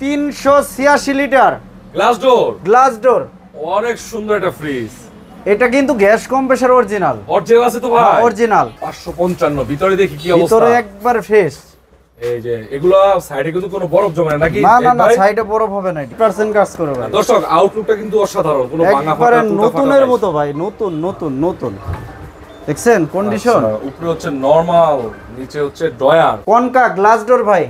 386 litre glass door অনেক সুন্দর একটা ফ্রিজ। এটা কিন্তু গ্যাস কম্প্রেসর অরিজিনাল আছে তো ভাই? অরিজিনাল 555। ভিতরে দেখি কি অবস্থা। ভিতরে একবার ফ্রেশ। এই যে এগুলো সাইডে কিন্তু কোনো বরফ জমে না নাকি? না না সাইডে বরফ হবে না, 80% কাজ করে ভাই। দর্শক আউটলুকটা কিন্তু অসাধারণ, কোনো ভাঙা ফাটা নতুনের মতো ভাই, নতুন নতুন নতুন। দেখছেন কন্ডিশন? উপরে হচ্ছে নরমাল, নিচে হচ্ছে ডয়ার। কোনকা গ্লাস ডোর ভাই,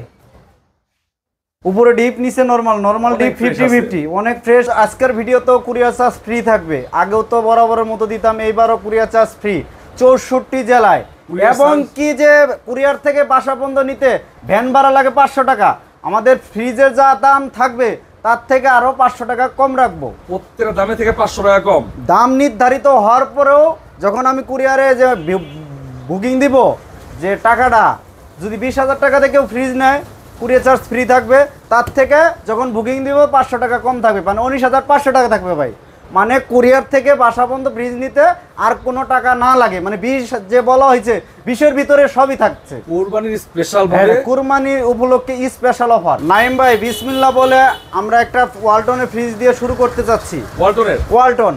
উপরে ডিপ নিচে নরমাল, নরমাল ডিপ 50-50, অনেক ফ্রেশ। আজকের ভিডিও তো কুরিয়ার চার্জ ফ্রি থাকবে, আগেও তো বরাবরের মতো দিতাম, এইবারও কুরিয়ার চার্জ ফ্রি 64 জেলায়। এবং কি যে কুরিয়ার থেকে বাসা পর্যন্ত নিতে ভ্যান ভাড়া লাগে 500 টাকা, আমাদের ফ্রিজের যা দাম থাকবে তার থেকে আরো 500 টাকা কম রাখবো। প্রত্যেকটা দামে থেকে 500 টাকা কম। দাম নির্ধারিত হওয়ার পরেও যখন আমি কুরিয়ারে যে বুকিং দিব, যে টাকাটা যদি 20,000 টাকাতে কেউ ফ্রিজ নেয় কুরিয়ার চার্জ ফ্রি থাকবে, তার থেকে যখন বুকিং দিব 500 টাকা কম থাকবে, মানে 19,500 টাকা থাকবে ভাই। মানে কুরিয়ার থেকে বাসা পর্যন্ত ফ্রিজ নিতে আর কোনো টাকা না লাগে, মানে 20 যে বলা হয়েছে 20-এর ভিতরে সবই থাকছে। কুরবানির স্পেশাল ভাবে, কুরবানির উপলক্ষে স্পেশাল অফার। নাইম ভাই বিসমিল্লাহ বলে আমরা একটা ওয়ালটনের ফ্রিজ দিয়ে শুরু করতে যাচ্ছি। ওয়ালটন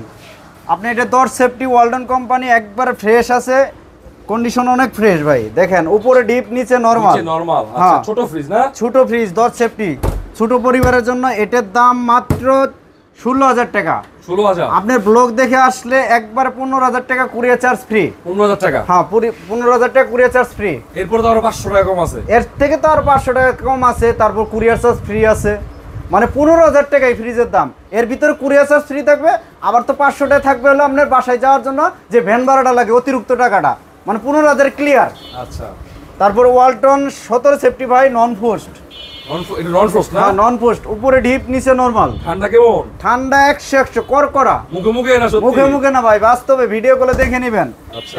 আপনি এটা ডোর সেফটি, ওয়ালটন কোম্পানি, একবার ফ্রেশ আছে, কন্ডিশন অনেক ফ্রেশ ভাই। দেখেন উপরে ডিপ নিচে নরমাল। আচ্ছা ছোট ফ্রিজ না? ছোট ফ্রিজ, ডোর সেফটি, ছোট পরিবারের জন্য। এটার দাম মাত্র 16,000 টাকা। 16,000। আপনার ব্লগ দেখে আসলে একবার 15,000 টাকা কুরিয়ার চার্জ ফ্রি। 15,000 টাকা? হ্যাঁ 15,000 টাকা কুরিয়ার চার্জ ফ্রি। এরপর তো আরো 500 টাকা কম আছে। এর থেকে তো আরো 500 টাকা কম আছে, তারপর কুরিয়ার চার্জ ফ্রি আছে, মানে 15,000 টাকাই ফ্রিজের দাম। এর ভিতরে কুরিয়ার চার্জ ফ্রি থাকবে, আবার তো 500 টাকা থাকবে হলো আপনার বাসায় যাওয়ার জন্য যে ভ্যান ভাড়াটা লাগে অতিরিক্ত টাকাটা, মানে 15,000 ক্লিয়ার। আচ্ছা তারপর ওয়ালটন 17 সেফটি ভাই, নন ফোস্ট। নন ফ্রস্ট না? নন ফোস্ট, উপরে ডিপ নিচে নরমাল। ঠান্ডা কেমন? ঠান্ডা 100 করকরা। মুখে না সত্যি? মুখে না ভাই, বাস্তবে ভিডিও করে দেখে নেবেন।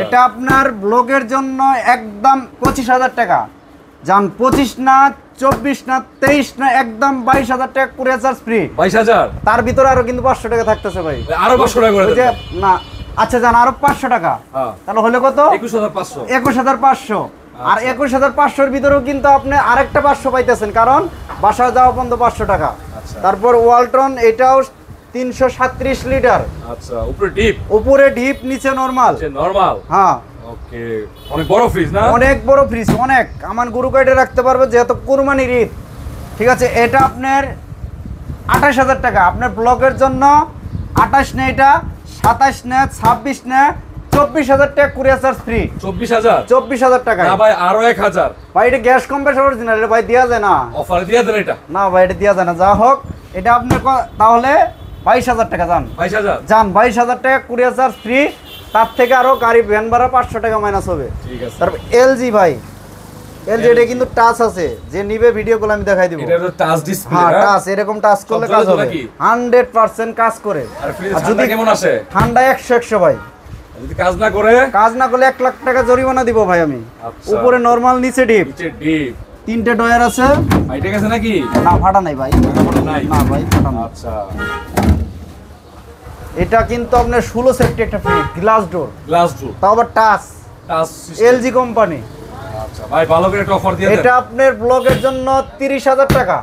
এটা আপনার ব্লগের জন্য একদম 25,000 টাকা। যান 25 না 24 না 23 না, একদম 22,000 টাকা কুরিয়ার চার্জ ফ্রি। 22,000? তার ভিতরে আরো কিন্তু 500 টাকা থাকতেছে ভাই। আরো 500 টাকা করে দেন না? আচ্ছা যান আরো 500 টাকা, তাহলে হলো কত? 21,500। 21,500। আর 21,500 এর ভিতরেও কিন্তু আপনি আরেকটা 500 পাইতেছেন, কারণ বাসা যাওয়া পর্যন্ত 500 টাকা। তারপর ওয়ালটন, এটাও 337 লিটার। আচ্ছা উপরে ডিপ নিচে নরমাল। হ্যাঁ ওকে, অনেক বড় ফ্রিজ না? অনেক বড় ফ্রিজ, অনেক। আমার গরু কাইটে রাখতে পারবে, যেহেতু কুরবানির ঈদ। ঠিক আছে, এটা আপনার 28,000 টাকা। আপনার ব্লগের জন্য 28 না, এটা 27 না, 26 না, 24,000 টাকা কুরিয়ার চার্জ ফ্রি। 24,000 টাকা না ভাই, আরো 1,000 ভাই। এটা গ্যাস কম্প্রেসর অরিজিনাল ভাই, দেয়া যায় না? অফারে দিয়া দেন এটা? না ভাই এটা দেয়া যায় না। যা হোক, এটা আপনি তাহলে 22,000 টাকা। যান 22,000 টাকা কুরিয়ার চার্জ ফ্রি। তার থেকে আরো গাড়ি ভ্যান ভাড়া 500 টাকা মাইনাস হবে। ঠিক আছে। তারপর এলজি ভাই, এলজি এটা কিন্তু টাচ আছে, যে নিবে ভিডিও গুলো আমি দেখাই দিব। এটা তো টাচ ডিসপ্লে। হ্যাঁ টাচ, এরকম টাচ করলে কাজ হবে, 100% কাজ করে। আর ফ্রিজ ঠান্ডা কেমন আসে? ঠান্ডা 100 ভাই। যদি কাজ না করলে 1 লাখ টাকা জরিমানা দিব ভাই আমি। উপরে নরমাল, নিচে ডিপ। তিনটে ডয়ার আছে। ফাইটে গেছে নাকি? না ফাটা নাই ভাই। না ভাই ফাটা না। আচ্ছা এটা কিন্তু আপনার 16 সেফটি একটা ফ্রিজ, গ্লাস ডোর। তাও আবার টাচ এলজি কোম্পানি। আচ্ছা ভাই, ভালো করে একটা অফার দিয়ে দেন। এটা আপনার ব্লগের জন্য 30,000 টাকা,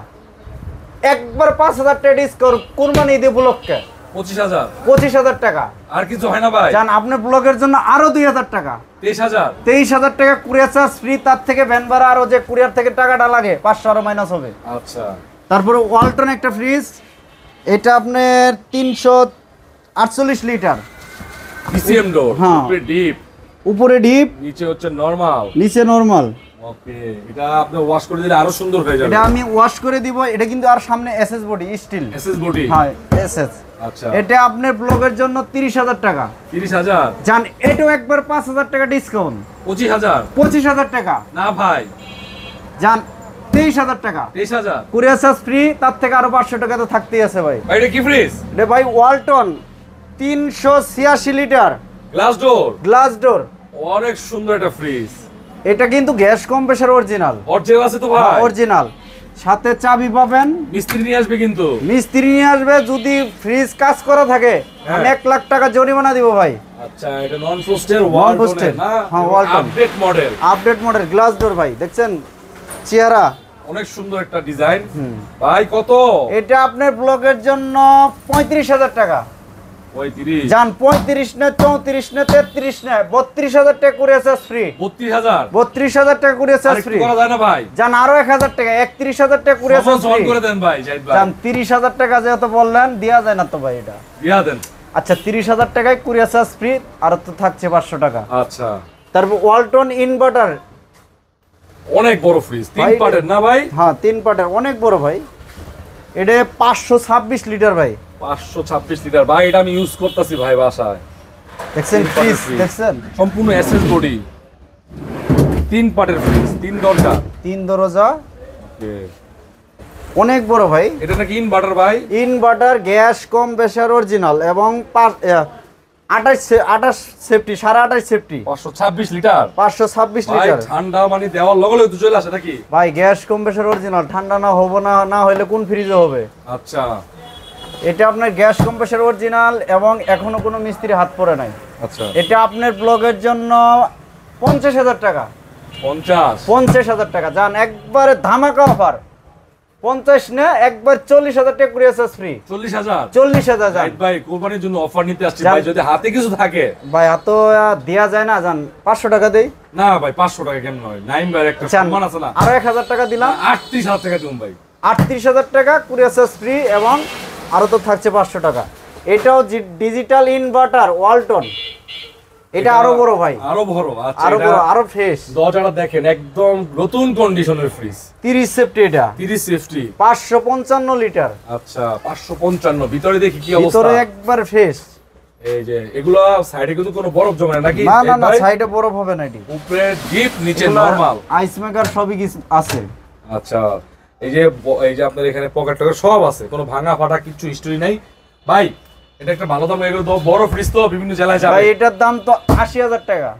একবার 5,000 টাকা ডিসকাউন্ট কুরবানি ঈদ উপলক্ষে। 25,000 টাকা। আর কিছু হয় না ভাই? জান আপনার ব্লগের জন্য আরো 2,000 টাকা, 23,000 টাকা কুরিয়ার চার্জ ফ্রি। তার থেকে ভ্যান ভাড়া আরো যে কুরিয়ার থেকে টাকাটা লাগে 500 আরো মাইনাস হবে। আচ্ছা তারপরে ওয়ালটন একটা ফ্রিজ, এটা আপনার 348 লিটার, পিসিএম ডোর। উপরে ডিপ নিচে নরমাল। ওকে, এটা আপনি ওয়াশ করে দিলে আরো সুন্দর হয়ে যাবে। এটা আমি ওয়াশ করে দিব। এটা কিন্তু আর সামনে SS body, still SS body. হ্যাঁ এসএস। আচ্ছা এটা আপনার ব্লগের জন্য 30,000 টাকা। 30,000? জান এটাও একবার 5,000 টাকা ডিসকাউন্ট। 25,000 টাকা। না ভাই জান 23,000 টাকা। 23,000 কুরিয়ার চার্জ ফ্রি। তার থেকে আরো 500 টাকা তো থাকতেই আছে ভাই। এটা কি ফ্রিজ? এটা ভাই ওয়ালটন 386 লিটার, গ্লাস ডোর, অনেক সুন্দর একটা ফ্রিজ। এটা কিন্তু গ্যাস কম্প্রেসর অরিজিনাল আছে তো ভাই? অরিজিনাল, সাথে চাবি পাবেন। মিস্ত্রি নিয়ে আসবে কিন্তু? মিস্ত্রি নিয়ে আসবে। যদি ফ্রিজ কাজ করা থাকে আমি 1 লাখ টাকা জরিমানা দিব ভাই। আচ্ছা এটা নন ফ্রস্টের ওয়ালটন না? হ্যাঁ Walton update model glass door ভাই। দেখছেন চেহারা অনেক সুন্দর একটা ডিজাইন ভাই। কত এটা আপনার ব্লগের জন্য 35,000 টাকা। 35 জান 35 না 34 না 33 না 32,000 টাকা কুরিয়ার চার্জ ফ্রি। 32,000 32,000 টাকা কুরিয়ার চার্জ ফ্রি করা যায় না ভাই? জান আরো 1,000 টাকা 31,000 টাকা কুরিয়ার চার্জ ফ্রি করে দেন ভাই জাহিদ ভাই। জান 30,000 টাকা যেহেতু বললেন দেয়া যায় না তো ভাই এটা দিয়া দেন। আচ্ছা 30,000 টাকায় কুরিয়ার চার্জ ফ্রি আর তো থাকছে 500 টাকা। আচ্ছা তারপর ওয়ালটন ইনভার্টার অনেক বড় ফ্রিজ 3 পার্টের না ভাই? হ্যাঁ 3 পার্টের অনেক বড় ভাই। এটা 526 লিটার ভাই। 526 লিটার ভাই। এটা আমি ইউজ করতেছি ভাই বাসায়। দেখছেন ফ্রিজ দেখছেন সম্পূর্ণ এসএস বডি 3 পার্টের ফ্রিজ 3 দরজা 3 দরজা ওকে অনেক বড় ভাই। এটা নাকি ইনভার্টার ভাই? ইনভার্টার গ্যাস কম্প্রেসার অরিজিনাল এবং 28 সেফটি 28.5 সেফটি 526 লিটার 526 ভাই। লিটার ঠান্ডা মানে দেওয়ার লগে লগে তো চলে আসে নাকি ভাই? গ্যাস কম্প্রেসার অরিজিনাল ঠান্ডা না হবে না, না হলে কোন ফ্রিজে হবে? আচ্ছা এটা আপনার গ্যাস কম্প্রেসার অরিজিনাল এবং এখনো কোনো মিস্ত্রি হাত পড়ে নাই। আচ্ছা এটা আপনার ব্লগের জন্য 50,000 টাকা। 50,000 টাকা জান একবারে ধামাকা অফার। 50 না একবার 40,000 টাকা কুরিয়ার চার্জ ফ্রি। 40,000 জান ভাই কোরবানির জন্য অফার নিতে আসছি ভাই। যদি হাতে কিছু থাকে ভাই এত দেয়া যায় না জান 500 টাকা দেই না ভাই। 500 টাকা কেমন হয়? নাইম ভাই একটা সম্মান আছে না? আরো 1,000 টাকা দিলাম 38,000 টাকা দিন ভাই। 38,000 টাকা কুরিয়ার চার্জ ফ্রি এবং আরো তো থাকছে 500 টাকা। এটাও ডিজিটাল ইনভার্টার ওয়ালটন। এটা আরো বড় ভাই। আরো বড়। আচ্ছা আরো বড় আরো ফ্রেশ। দরজাটা দেখেন একদম নতুন কন্ডিশনের ফ্রিজ। 30 সেফটি এটা 30 সেফটি 555 লিটার। আচ্ছা 555 ভিতরে দেখি কি অবস্থা। ভিতরে একবার ফ্রেশ। এই যে এগুলো সাইডে কিন্তু কোনো বরফ জমে না নাকি? না না না সাইডে বরফ হবে না। এটি উপরে ডিপ নিচে নরমাল আইস মেকার সবই কিছু আছে। আচ্ছা এই যে আপনার এখানে পকেট টকেট সব আছে, কোনো ভাঙা ফাটা কিছু হিস্টরি নাই ভাই। এটা একটা ভালো দাম। এগুলো বড় ফ্রিজ তো বিভিন্ন জেলায় যাবে ভাই। এটার দাম তো 80,000 টাকা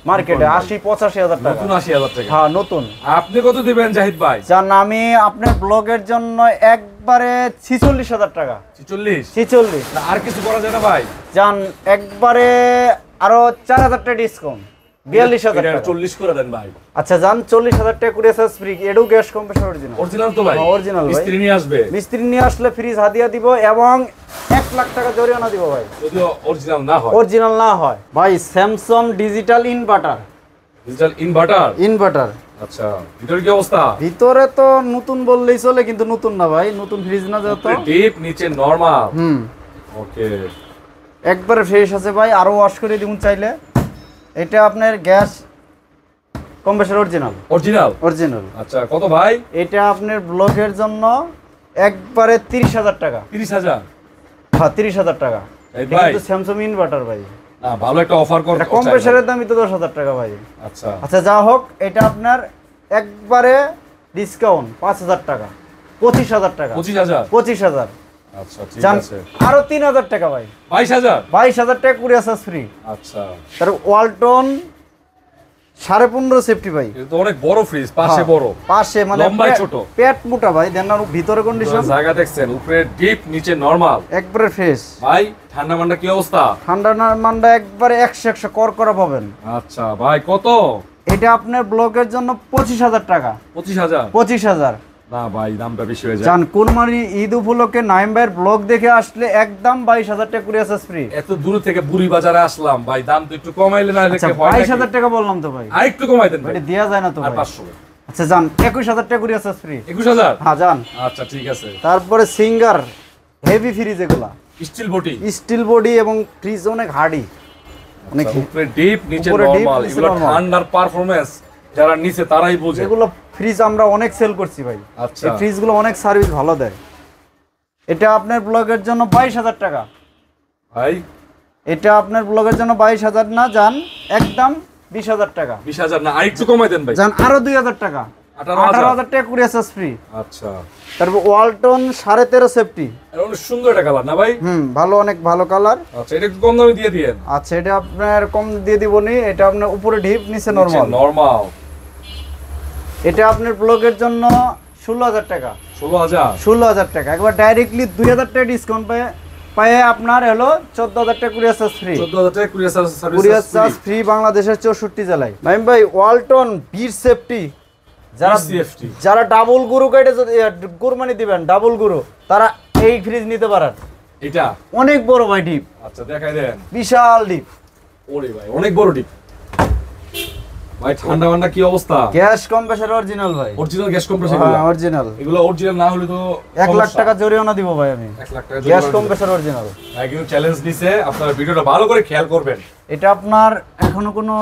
মার্কেটে। 80-85,000 টাকা নতুন 80,000 টাকা। হ্যাঁ নতুন। আপনি কত দিবেন জাহিদ ভাই? জান আমি আপনার ব্লগের জন্য একবারে 46,000 টাকা। 46 না আর কিছু করা যায় না ভাই? জান একবারে আরো 4,000 টাকা ডিসকাউন্ট 42,000 টাকা। 40 করে দেন ভাই। আচ্ছা জান 40,000 টাকা courier charge free. Edu gas compressor original. Original তো ভাই? অরিজিনাল ভাই। মিস্ত্রি নিয়ে আসবে? মিস্ত্রি নিয়ে আসলে ফ্রিজ হাদিয়া দিব এবং 1 লাখ টাকা জরিমানা দিব ভাই যদি অরিজিনাল না হয়। অরিজিনাল না হয় ভাই। Samsung digital inverter. Digital inverter আচ্ছা ভিতরে কি অবস্থা? ভিতরে তো নতুন বললেই চলে কিন্তু নতুন না ভাই। নতুন ফ্রিজ না যত ডিপ নিচে নরমাল। ওকে একবারে ফ্রেশ আছে ভাই। আরো ওয়াশ করে দিবেন চাইলে। এটা আপনার গ্যাস কম্প্রেসর অরিজিনাল। আচ্ছা কত ভাই? এটা আপনার ব্লগের জন্য একবারে 30,000 টাকা। 30,000 হ্যাঁ 30,000 টাকা। এই ভাই কিন্তু স্যামসাং ইনভার্টার ভাই। না ভালো একটা অফার কর। কম্প্রেসরের দামই তো 10,000 টাকা ভাই। আচ্ছা আচ্ছা যা হোক এটা আপনার একবারে ডিসকাউন্ট 5,000 টাকা 25,000 টাকা 25,000 আচ্ছা ঠিক জান আছে। আরো 3,000 টাকা ভাই 22,000 টাকা কুরিয়ার চার্জ ফ্রি। আচ্ছা তার ওয়ালটন 15.5 সেফটি ভাই। এটা তো অনেক বড় ফ্রিজ। পাশে বড় পাশে মানে লম্বায় ছোট পেট মোটা ভাই। দেন আর ভিতরে কন্ডিশন জায়গা দেখছেন উপরে ডিপ নিচে নরমাল একবারে ফ্রেশ ভাই। ঠান্ডা মান্ডা কি অবস্থা? ঠান্ডা মান্ডা একবারে 100 কর করা পাবেন। আচ্ছা ভাই কত? এটা আপনার ব্লগের জন্য 25,000 টাকা। 25,000 না ভাই দামটা বেশি হয়ে যায়। জান কুরবানি ঈদ উপলক্ষে নাইম ভাইয়ের ব্লগ দেখে আসলে একদম 22,000 টাকা কুরিয়ার চার্জ ফ্রি। এত দূর থেকে বুড়ি বাজারে আসলাম ভাই, দাম তো একটু কমাইলে না? আচ্ছা 22,000 টাকা বললাম তো ভাই। আর একটু কমাই দেন ভাই। এটা দেয়া যায় না তো আর ভাই। 500। আচ্ছা জান 21,000 টাকা কুরিয়ার চার্জ ফ্রি। 21,000? হ্যাঁ জান। আচ্ছা ঠিক আছে। তারপরে সিঙ্গার হেভি ফ্রিজ এগুলা স্টিল বডি এবং ফ্রিজ অনেক হার্ডি অনেক উপরে ডিপ নিচে নরমাল। এগুলো ঠান্ডার পারফরম্যান্স যারা নিচে তারাই বোঝে। এগুলো ফ্রিজ আমরা অনেক সেল করছি ভাই। আচ্ছা এই ফ্রিজগুলো অনেক সার্ভিস ভালো দেয়। এটা আপনার ব্লগের জন্য 22,000 টাকা ভাই। এটা আপনার ব্লগের জন্য 22,000 না জান একদম 20,000 টাকা। 20,000 না আরেকটু কমাই দেন ভাই। জান আরো 2,000 টাকা 18,000 টাকা কুরিয়ার চার্জ ফ্রি। আচ্ছা তারপর ওয়ালটন 13.5 সেফটি। এটা অনেক সুন্দর একটা কালার না ভাই? ভালো অনেক ভালো কালার। আচ্ছা এটা একটু কম দামে দিয়ে দিয়েন। আচ্ছা এটা আপনার কম দিয়ে দিবনি। এটা আপনার উপরে ডিপ নিচে নরমাল। এটা আপনার ব্লগের জন্য 16,000 টাকা। 16,000 টাকা একবার ডাইরেক্টলি 2,000 টাকা ডিসকাউন্ট পায়ে আপনার হলো 14,000 টাকা কুরিয়ার চার্জ ফ্রি। 14,000 টাকা কুরিয়ার চার্জ ফ্রি বাংলাদেশের 64 জেলায়। নাইম ভাই ওয়ালটন বিট সেফটি যারা CFT যারা ডাবল গুরু কেটে যদি কুরবানি দিবেন ডাবল গুরু তারা এই ফ্রিজ নিতে পারেন। এটা অনেক বড় ভাই ডিপ, আচ্ছা দেখাই দেন। বিশাল ডিপ। ওরে ভাই অনেক বড় ডিপ ভাই। ঠান্ডা মান্ডা কি অবস্থা? গ্যাস কম্প্রেসর অরিজিনাল ভাই, অরিজিনাল গ্যাস কম্প্রেসর। হ্যাঁ অরিজিনাল। এগুলো অরিজিনাল না হলে তো 1 লাখ টাকা জরিমানা দিব ভাই আমি। 1 লাখ টাকা গ্যাস কম্প্রেসর অরিজিনাল। ভাই কিন্তু চ্যালেঞ্জ দিছে, আপনারা ভিডিওটা ভালো করে খেয়াল করবেন। এটা আপনার এখনো কোনো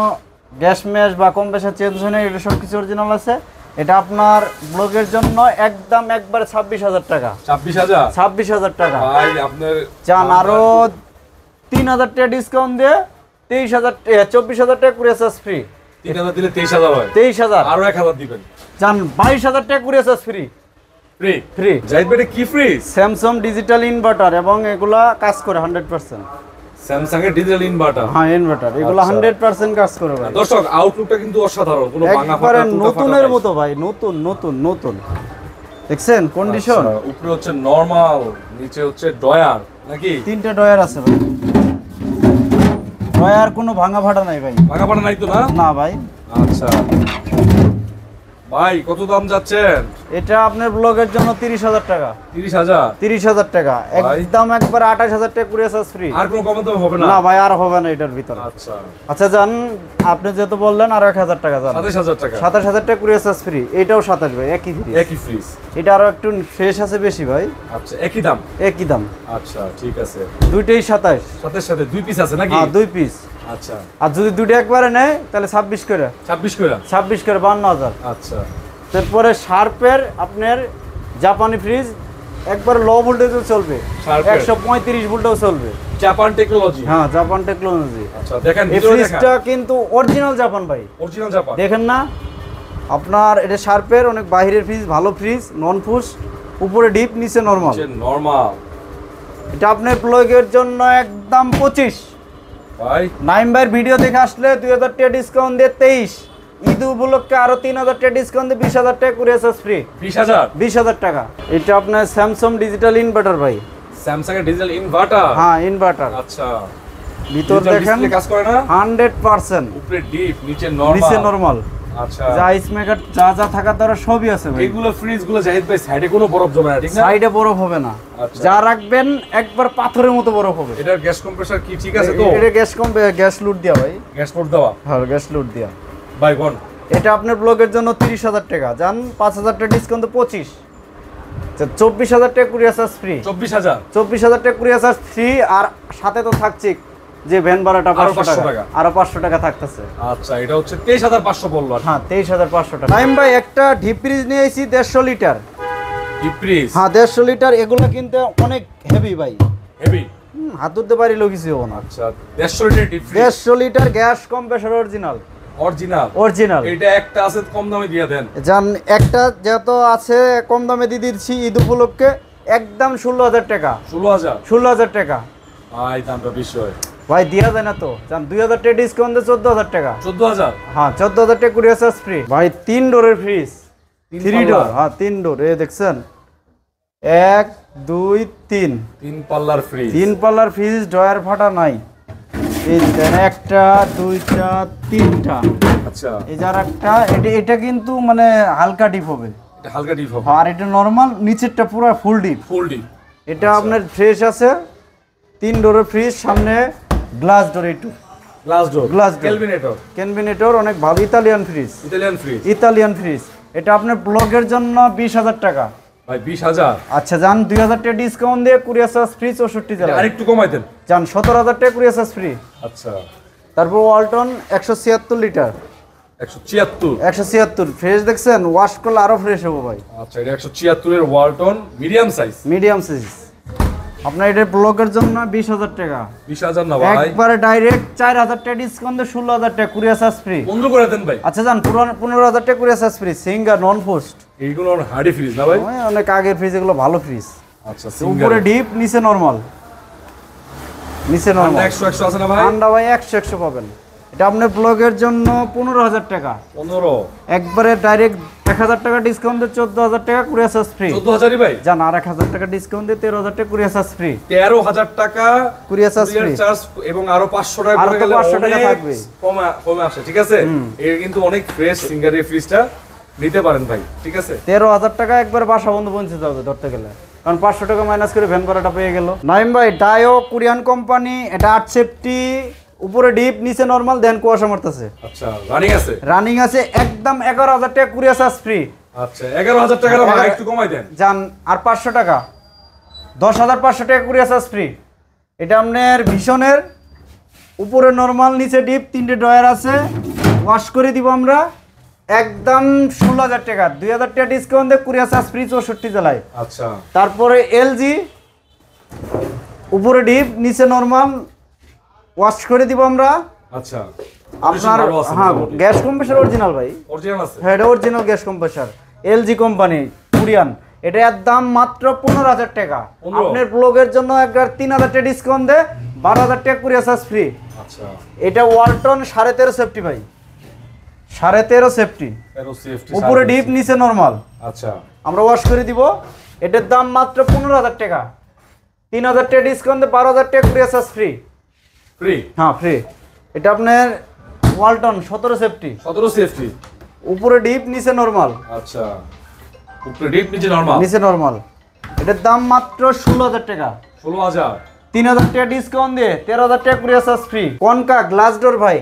গ্যাস ম্যাশ বা কম্প্রেসর চেঞ্জ হয়নি, এটা সব কিছু অরিজিনাল আছে। এটা আপনার ব্লগের জন্য একদম একবারে 26,000 টাকা। 26,000 26,000 টাকা ভাই। আপনার চান আরো 3,000 টাকা ডিসকাউন্ট দিয়ে 24,000 টাকা কুরিয়ার চার্জ ফ্রি। 3,000 দিলে 23,000 হয়। 23,000 আরো 1,000 দিবেন। চান 22,000 টাকা courier charge free. Free free. Zahid ভাই কি ফ্রিজ? স্যামসাং ডিজিটাল ইনভার্টার এবং এগুলা কাজ করে 100%। স্যামসাং এর ডিজিটাল ইনভার্টার। হ্যাঁ ইনভার্টার, এগুলো 100% কাজ করে ভাই। দর্শক আউটলুকটা কিন্তু অসাধারণ, কোনো ভাঙা একবারে ফাটা নতুনের মতো ভাই, নতুন নতুন নতুন। দেখছেন কন্ডিশন? উপরে হচ্ছে নরমাল, নিচে হচ্ছে ডয়ার নাকি? 3টা ডয়ার আছে ভাই। ডয়ার কোনো ভাঙা ফাটা নাই ভাই। ভাঙা ফাটা নাই তো না? না ভাই। আচ্ছা ভাই কত দাম যাচ্ছেন? এটা আপনার ব্লগের জন্য 30,000 টাকা। 30,000 30,000 টাকা একদম একবার 28,000 টাকা কুরিয়ার চার্জ ফ্রি। আর কোনো কমাতে হবে না? না ভাই আর হবে না এটার ভিতরে। আচ্ছা আচ্ছা জান, আপনি যেহেতু বললেন আর 1,000 টাকা জান, 27,000 টাকা। 27,000 টাকা কুরিয়ার চার্জ ফ্রি। এটাও 27 ভাই, একই ফ্রি। একই ফ্রিজ। এটা আরো একটু ফ্রেশ আছে বেশি ভাই। আচ্ছা একই দাম? একই দাম। আচ্ছা ঠিক আছে। দুইটাই 27। সাথে সাথে 2 পিস আছে নাকি? হ্যাঁ 2 পিস। আচ্ছা আর যদি দুইটা একবারে নেয় তাহলে 26 করে। 26 কইরা? 26 করে 52,000। আচ্ছা তারপরে শার্পের আপনার জাপানি ফ্রিজ একবার লো ভোল্টেজও চলবে, শার্পের 135 ভোল্টেও চলবে। Japan technology. হ্যাঁ জাপান টেকনোলজি। আচ্ছা দেখেন এই ভিতরে ফ্রিজটা দেখেন। কিন্তু অরিজিনাল জাপান ভাই, অরিজিনাল জাপান। দেখেন না আপনার, এটা শার্পের অনেক বাইরের ফ্রিজ, ভালো ফ্রিজ, নন ফুস, উপরে ডিপ নিচে নরমাল। নরমাল। এটা আপনার প্লাগের জন্য একদম 25 ভাই। নাইম ভাইয়ের ভিডিও দেখে আসলে 2,000 টাকা ডিসকাউন্ট দিয়ে 23, ঈদ উপলক্ষে আরো 3,000 টাকা ডিসকাউন্ট দিয়ে 20,000 টাকা কুরিয়ার চার্জ ফ্রি। 20,000 টাকা। এটা আপনার স্যামসাং ডিজিটাল ইনভার্টার ভাই। স্যামসাং এর ডিজিটাল ইনভার্টার। হ্যাঁ ইনভার্টার। আচ্ছা ভিতর দেখেন কাজ করে না? 100%। উপরে ডিপ নিচে নরমাল। নিচে নরমাল। আচ্ছা যা আইস মেকার যা যা থাকার দ্বারা সবই আছে ভাই। এগুলো ফ্রিজ গুলো জাহিদ ভাই সাইডে কোনো বরফ জমে না ঠিক না? সাইডে বরফ হবে না। আচ্ছা। যা রাখবেন একবার পাথরের মতো বরফ হবে। এটার গ্যাস কম্প্রেসর কি ঠিক আছে তো? এটা গ্যাস লুট দেওয়া ভাই। গ্যাস পোর্ট দেওয়া? হ্যাঁ গ্যাস লুট দেওয়া। ভাই কোন? এটা আপনার ব্লগের জন্য 30,000 টাকা, জান 5,000 টাকা ডিসকাউন্ট 25, 24,000 টাকা কুরিয়ার চার্জ ফ্রি। 24,000 টাকা কুরিয়ার চার্জ ফ্রি। আর সাথে তো থাকছে যে ভ্যান ভাড়াটা 500 টাকা, আরো 500 টাকা থাকতেছে। আচ্ছা এটা হচ্ছে 23,500 বললো। হ্যাঁ 23,500 টাকা। টাইম ভাই একটা ডিপ ফ্রিজ নিয়ে আইছি 150 লিটার। Deep fridge? হ্যাঁ 150 লিটার। এগুলো কিন্তু অনেক হেভি ভাই, হেভি। হাত ধরতে পারিলেও কিছু হবে না। আচ্ছা 150 litre deep fridge. 150 litre gas compressor original. Original. এটা একটা আছে কম দামে দিয়ে দেন। জান একটা যেহেতু আছে কম দামে দিয়ে দিচ্ছি ঈদ উপলক্ষে একদম 16,000 টাকা। 16,000 টাকা ভাই দামটা বেশি হয় ভাই, দিয়া যায় না তো। জান 2,000 টাকা ডিসকাউন্ট দিয়ে 14,000 টাকা। 14,000? হ্যাঁ 14,000 টাকা কুরিয়ার চার্জ ফ্রি ভাই। 3 ডোরের ফ্রিজ, 3 ডোর। হ্যাঁ 3 ডোর। এই দেখছেন 1 2 3 3 পাল্লার ফ্রিজ। 3 পাল্লার ফ্রিজ, ডয়ার ফাটা নাই। এই দেখেন একটা দুইটা তিনটা। আচ্ছা এই যার একটা, এটা কিন্তু মানে হালকা ডিপ হবে। এটা হালকা ডিপ হবে। আর এটা নরমাল, নিচেরটা পুরো ফুল ডিপ। এটা আপনার ফ্রেশ আছে। 3 ডোরের ফ্রিজ, সামনে গ্লাস ডোর, একটু গ্লাস ডোর ক্যালভিনেটর অনেক ভালো। Italian fridge. এটা আপনার ব্লগের জন্য 20,000 টাকা ভাই। 20,000? আচ্ছা জান 2,000 টাকা ডিসকাউন্ট দিয়ে কুরিয়ার চার্জ ফ্রি 64 জেলা। আরেকটু কমাই দেন জান 17,000 টাকা কুরিয়ার চার্জ ফ্রি। আচ্ছা তারপর ওয়ালটন 176 লিটার। 176 ফ্রেশ। দেখছেন ওয়াশ করলে আরো ফ্রেশ হবে ভাই। আচ্ছা এটা 176 এর ওয়ালটন মিডিয়াম সাইজ। আপনার এটা ব্লগের জন্য 20,000 টাকা। 20,000 না ভাই, একবারে ডাইরেক্ট 4,000 টাকা ডিসকাউন্ট দিয়ে 16,000 টাকা কুরিয়ার চার্জ ফ্রি। বন্ধ করে দেন ভাই। আচ্ছা জান 15,000 টাকা কুরিয়ার চার্জ ফ্রি। সিঙ্গার নন পোস্ট। এইগুলো হার্ডি ফ্রিজ না ভাই? অনেক আগের ফ্রিজ, এগুলো ভালো ফ্রিজ। আচ্ছা উপরে ডিপ নিচে নরমাল। 100 আছে না ভাই? ঠান্ডা ভাই 100 পাবেন। এটা আপনার ব্লগের জন্য 15,000 টাকা। 15? একবারে ডাইরেক্ট 1,000 টাকা ডিসকাউন্ট দিয়ে 14,000 টাকা কুরিয়ার চার্জ ফ্রি। 14,000ই ভাই? জান আর 1,000 টাকা ডিসকাউন্ট দিয়ে 13,000 টাকা কুরিয়ার চার্জ ফ্রি। 13,000 টাকা কুরিয়ার চার্জ ফ্রি এবং আরো 500 টাকা করে গেলে 500 টাকা থাকবে। কমে আসে ঠিক আছে। এর কিন্তু অনেক ফ্রেশ সিঙ্গারের ফ্রিজটা। নিতে পারেন ভাই, ঠিক আছে। 13,000 টাকা একবার বাসা বন্ধু পৌঁছে যাবে ধরতে গেলে, কারণ 500 টাকা মাইনাস করে ভ্যান ভাড়াটা পেয়ে গেল। নাইম ভাই ডায়ো কোরিয়ান কোম্পানি, এটা 8 সেফটি, উপরে ডিপ নিচে নরমাল, দেন কুয়াশা মারতেছে। আচ্ছা, রানিং আছে? রানিং আছে, একদম 11,000 টাকা কুরিয়ার চার্জ ফ্রি। আচ্ছা, 11,000 টাকা না একটু কমাই দেন জান, আর 500 টাকা, 10,500 টাকা কুরিয়ার চার্জ ফ্রি। এটা আপনার ভীষণের, উপরে নরমাল নিচে ডিপ, 3টে ড্রয়ার আছে, ওয়াশ করে দিব আমরা একদম 16,000 টাকা, 2,000 টাকা ডিসকাউন্ট দিয়ে কুরিয়ার চার্জ ফ্রি 64 জেলায়। আচ্ছা, তারপরে এলজি, উপরে ডিপ নিচে নরমাল, ওয়াশ করে দিব আমরা। আচ্ছা, আপনার হ্যাঁ গ্যাস কম্প্রেসার অরিজিনাল ভাই, অরিজিনাল আছে? হ্যাঁ এটা original gas compressor, LG company Korean. এটা এর দাম মাত্র 15,000 টাকা। আপনার ব্লগের জন্য একবার 3,000 টাকা ডিসকাউন্ট দে 12,000 টাকা কুরিয়ার চার্জ ফ্রি। আচ্ছা, এটা ওয়ালটন 13.5 সেফটি ভাই, 13.5 সেফটি, উপরে ডিপ নিচে নরমাল। আচ্ছা, আমরা ওয়াশ করে দিব। এটার দাম মাত্র 15,000 টাকা, 3,000 টাকা ডিসকাউন্ট দে 12,000 টাকা কুরিয়ার চার্জ ফ্রি। ফ্রি? হ্যাঁ ফ্রি। এটা আপনার ওয়ালটন 17 সেফটি, 17 সেফটি, উপরে ডিপ নিচে নরমাল। আচ্ছা, উপরে ডিপ নিচে নরমাল, নিচে নরমাল। এটার দাম মাত্র 16,000 টাকা, 16,000, 3,000 টাকা ডিসকাউন্ট দিয়ে 13,000 টাকা courier charge free. Concha glass door ভাই,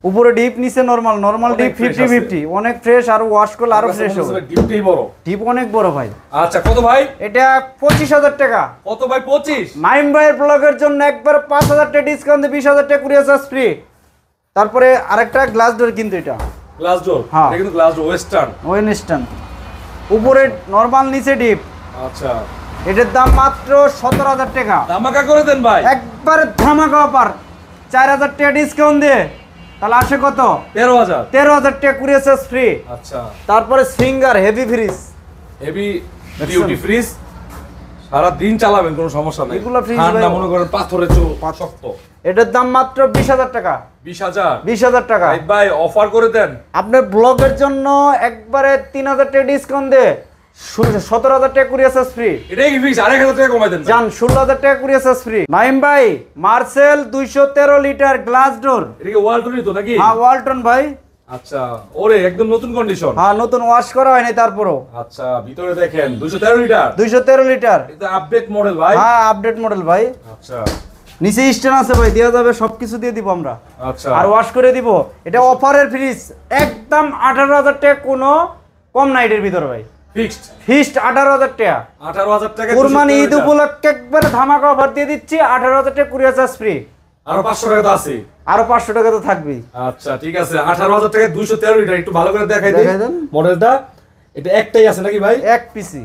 উপরে ডিপ নিচে নরমাল, নরমাল ডিপ 50-50, অনেক ফ্রেশ, আর ওয়াশ করলে আরো ফ্রেশ হবে। ডিপটাই বড়, ডিপ অনেক বড় ভাই। আচ্ছা, কত ভাই? এটা 25,000 টাকা। কত ভাই? 25? নাইম ভাইয়ের ব্লগের জন্য একবার 5,000 টাকা ডিসকাউন্ট দিয়ে 20,000 টাকা কুরিয়ার চার্জ ফ্রি। তারপরে আরেকটা গ্লাস ডোর, কিন্তু এটা গ্লাস ডোর, হ্যাঁ। এটা কিন্তু গ্লাস ডোর ওয়েস্টার্ন, ওয়েনস্টার্ন, উপরে নরমাল নিচে ডিপ। আচ্ছা, এটার দাম মাত্র 17,000 টাকা। ধামাকা করে দেন ভাই, একবারে ধামাকা অফার, 4,000 টাকা ডিসকাউন্ট দিয়ে, তাহলে আসে কত? 13,000, 13,000 টাকা কুরিয়ার চার্জ ফ্রি। আচ্ছা, তারপরে Singer heavy fridge, heavy duty fridge, সারা দিন চালাবেন কোনো সমস্যা নাই। এগুলো ফ্রিজ ঠান্ডা ভাই, মনে করেন পাথরের শক্ত। এটার দাম মাত্র 20,000 টাকা। 20,000? 20,000 টাকা ভাই অফার করে দেন। আপনার ব্লগের জন্য একবারে 3,000 টাকা ডিসকাউন্ট দিয়ে 17,000 টাকা কুরিয়ার চার্জ ফ্রি। এটাই কি ফিক্স? 1,000 টাকা কমাই দেন জান, 16,000 টাকা কুরিয়ার চার্জ ফ্রি। নাইম ভাই মার্সেল 213 লিটার গ্লাস ডোর, এটা কি ওয়ালটনই তো নাকি? হ্যাঁ ওয়ালটন ভাই। আচ্ছা, ওরে একদম নতুন কন্ডিশন। হ্যাঁ নতুন, ওয়াশ করা হয়নি তারপরও। আচ্ছা, ভিতরে দেখেন 213 লিটার, 213 লিটার, এটা আপডেট মডেল ভাই। হ্যাঁ আপডেট মডেল ভাই। আচ্ছা, নিচে স্ট্যান্ড আছে ভাই, দেওয়া যাবে, সবকিছু দিয়ে দিব আমরা, আচ্ছা, আর ওয়াশ করে দিব। এটা অফারের ফ্রিজ, একদম 18,000 টাকা, কোনো কম নাইটের ভিতর ভাই, ফিক্সড ফিক্সড 18,000 টাকা। 18,000 টাকা কুরবানি ঈদ উপলক্ষে একবারে ধামাকা অফার দিয়ে দিচ্ছি, 18,000 টাকা কুরিয়ার চার্জ ফ্রি। আরো 500 টাকা তো আছে। আরো 500 টাকা তো থাকবেই। আচ্ছা, ঠিক আছে, 18,000 টাকা 213 লিটার, একটু ভালো করে দেখাই দেখাই দেন। মডেলটা। এটা একটাই আছে নাকি ভাই? এক পিসি।